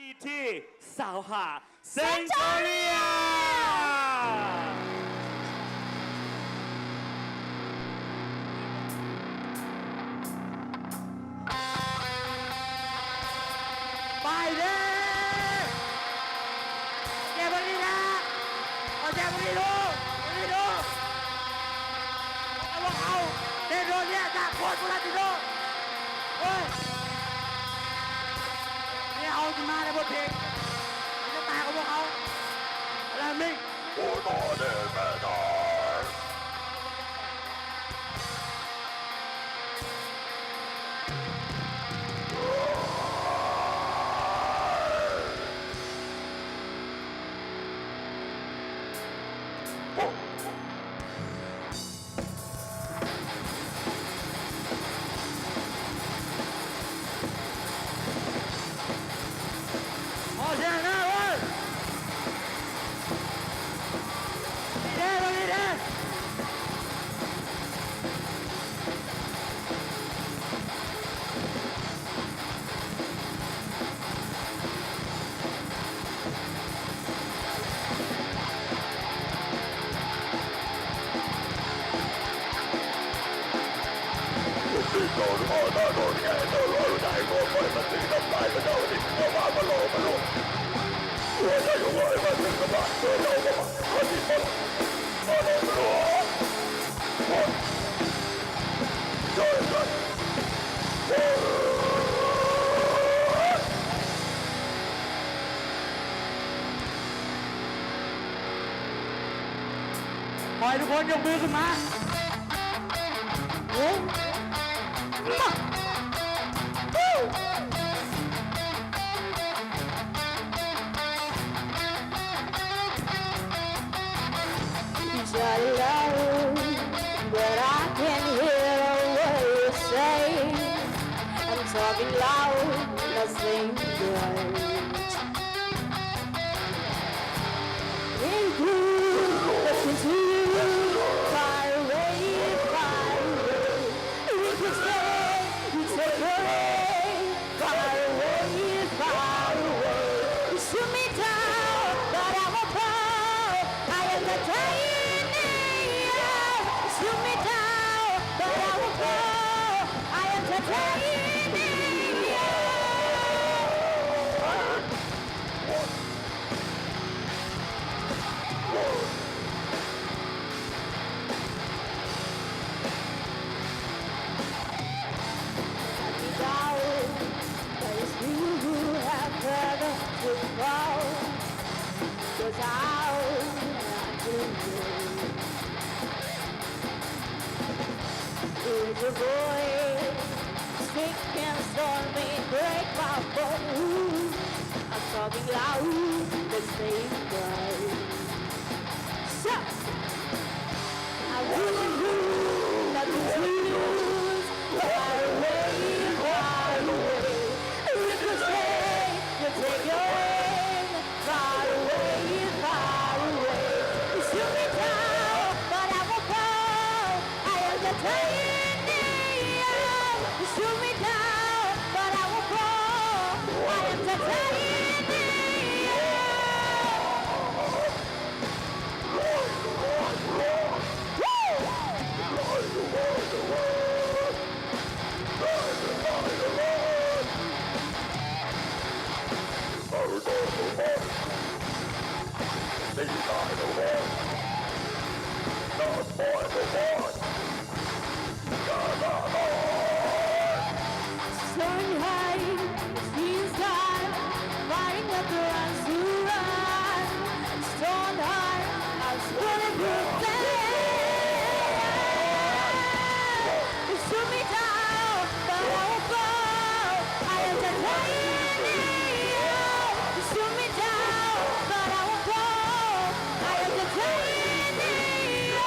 ดีที่สาวหาเซนโตเรียไปเลยเก็บวันนี้นะเอาแจกวันนี้ดูวันนี้ดูเอาพวกเขาเดนโรเนี่ยจากโคตรบุรีรัมย์เฮ้ยเนี่ยเอาขึ้นมาในบทเพลงมันจะตายกับพวกเขาอะไรมิงโอ้โหเดินไม่ได้ที่โดนพ่อตาโดนแก่โดนร้อยใจโง่ไปมันตีน้ำลายมันเอาดิเอามามาโลมาโลหัวใจของเรามันถึงกระบาดเจอเราก็มาคนที่มันมาโลมาโลเจอกันขอให้ทุกคนยกมือขึ้นมาโอ้But I can hear what you say. I'm talking loud, nothing right. If you listen to you, far away, far away. We can stay, we take away, far away, far away. You shoot me down, but I won't fall. I am the titanium. Shoot me down, but I won't fall. I am the titanium. Let me down, but it's you who have further to fall. 'Cause I'll not do you. Here's your voice, sick and stormy, break my bones. I'm talking loud, the same voice. So, I really lose, nothing to lose. Far away, far away. We could stay, we'll take your wing. Far away, far away. You shoot me down, but I won't fall. I am the titanium. You shoot me down, but I won't fall. I am the titanium. Soaring high, it feels like fighting up the runs to run. Stone hard, I'm spilling through You shoot me down, but I won't fall. I am the titanium. You shoot me down, but I won't fall. I am the titanium.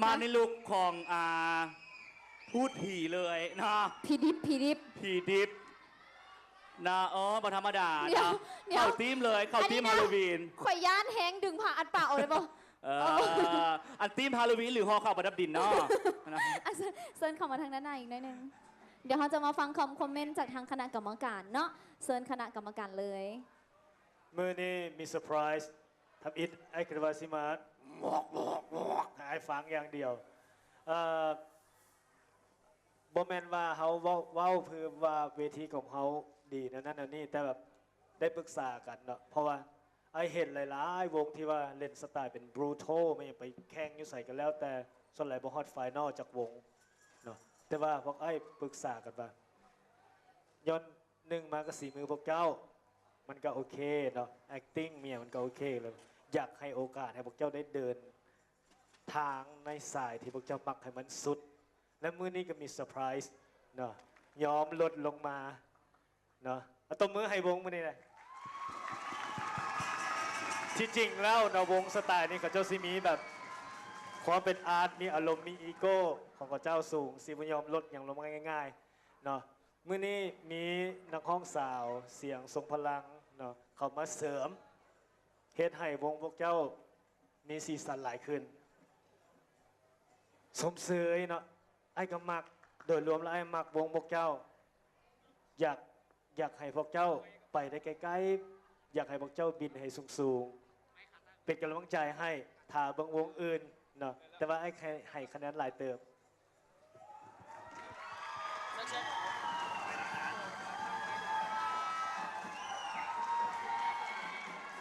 มาในลุคของพูดผีเลยนะ พี่ดิบ ผีดิบนะบธรรมดา เดี๋ยว นะ เดี๋ยว เข้าทีมเลยเข้าทีม อันนี้นะ ฮาโลวีน ข่อยย่านแห้งดึงผ่าอัดเปล่าเอาเลยป่ะ อันทีมฮาโลวีนหรือฮอเข้าประดับดินเนาะนะ เซิร์นเข้ามาทางด้านในอีกหนิดนึงเดี๋ยวเราจะมาฟังคอมเมนต์จากทางคณะกรรมการเนาะเซิร์นคณะกรรมการเลย มือนี้มีเซอร์ไพรส์ทำอิดไอ้ครวาซิมาหมอกไอ้ฟังอย่างเดียวบอแมนว่าเขาเว้าเพื่อว่าเวทีของเขาดีนั่นนี่แต่แบบได้ปรึกษากันเนาะเพราะว่าไอเห็นหลายๆวงที่ว่าเล่นสไตล์เป็นบรูโตไม่ไปแข่งอยู่ใส่กันแล้วแต่ส่วนใหญ่บอฮอตไฟนอลจากวงเนาะแต่ว่าพวกไอ้ปรึกษากันว่าย้อนหนึ่งมาก็สีมือพวกเจ้ามันก็โอเคเนาะ acting เมียมันก็โอเคเลยอยากให้โอกาสให้พวกเจ้าได้เดินทางในสายที่พวกเจ้ามักให้มันสุดและมื้อนี้ก็มีเซอร์ไพรส์เนาะยอมลดลงมาเนาะเอาตบมือให้วงมื้อนี้เลยที่จริงแล้วเนาะวงสไตล์นี้เขาเจ้าซิมีแบบความเป็นอาร์ตมีอารมณ์มีอีโก้ของเขาเจ้าสูงสิบ่ยอมลดอย่างลงมาง่ายๆเนาะมื้อนี้มีนักร้องสาวเสียงทรงพลังเนาะเขามาเสริมเฮ็ดให้วงพวกเจ้ามีสีสันหลายขึ้นสมเสยเนาะไอ้ก็มักโดยรวมแล้วไอ้มักวงพวกเจ้าอยากให้พวกเจ้าไปได้ไกลๆอยากให้พวกเจ้าบินให้สูงๆเป็นกำลังใจให้ถ้าบางวงอื่นเนาะแต่ว่าไอ้ให้คะแนนหลายเติบ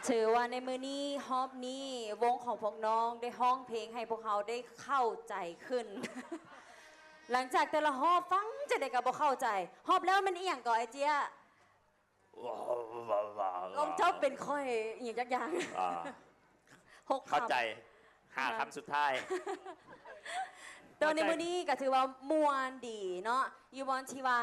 ถือว่าในมือนี้ฮอบนี้วงของพวกน้องได้ห้องเพลงให้พวกเขาได้เข้าใจขึ้น หลังจากแต่ละฮอบฟังจะได้กับพวกเข้าใจฮอบแล้วมันอีหยังก่อไอเจียลองเจ้าเป็นค่อยอหย่างจักอย่าง หกคำ เข้าใจ5 คำสุดท้าย ตอนในมือนี้ก็ถือว่ามวนดีเนาะยูบอลที่ว่า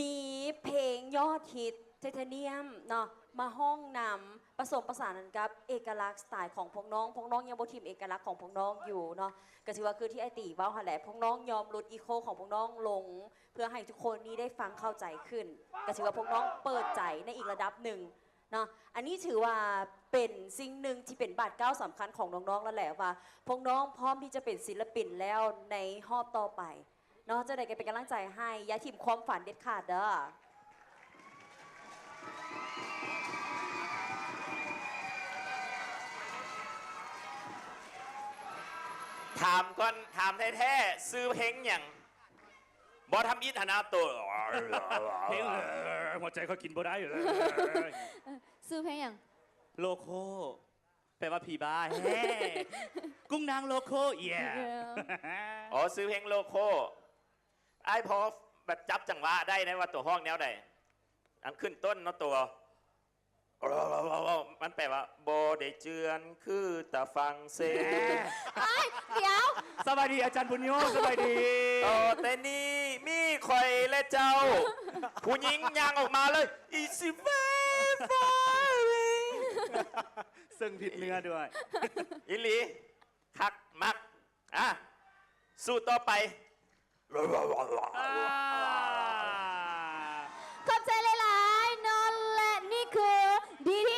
มีเพลงยอดฮิตไทเทเนียมเนาะมาห้องนำผสมผสานกันกับเอกลักษณ์สไตล์ของพวกน้องยังบ่ทีมเอกลักษณ์ของพวกน้องอยู่เนาะก็ถือว่าคือที่ไอตีเว้าหั่นแหละพวกน้องยอมลดอีโคของพวกน้องลง เพื่อให้ทุกคนนี้ได้ฟังเข้าใจขึ้นก็ถือว่าพวกน้องเปิดใจในอีกระดับหนึ่งเนาะอันนี้ถือว่าเป็นสิ่งหนึ่งที่เป็นบาดเก้าสำคัญของน้องๆแล้วแหละว่าพวกน้องพร้อมที่จะเป็นศิลปินแล้วในรอบต่อไปเนาะจะได้เป็นกำลังใจให้อย่าทิมความฝันเด็ดขาดเด้อ ถามก่อนถามแท้ๆซื้อเพลงอย่างบอทำอิทนาตัว เพลงหัวใจเขากินบ่ได้อยู่เลย ซื้อเพลงอย่าง โลโก้แปลว่าผีบ้าแฮ่กุ้งนางโลโก้เย่ อ๋อซื้อเพลงโลโก้ไอ้พอแบบจับจังหวะได้นะว่าตัวห้องแนวใดอันขึ้นต้นเนาะตัวมันแปลว่าโบได้เจือนคือตาฟังเซ เดี๋ยว สวัสดีอาจารย์บุญโยสวัสดี ต่อแต่นี้มีคอยและเจ้า ผู้หญิงยางออกมาเลย Is it very far ซึ่งผิดเนื้อด้วย อิลีคักมักอ่ะสู้ต่อไป ขอบใจหลายๆนอนและนี่คือดีที่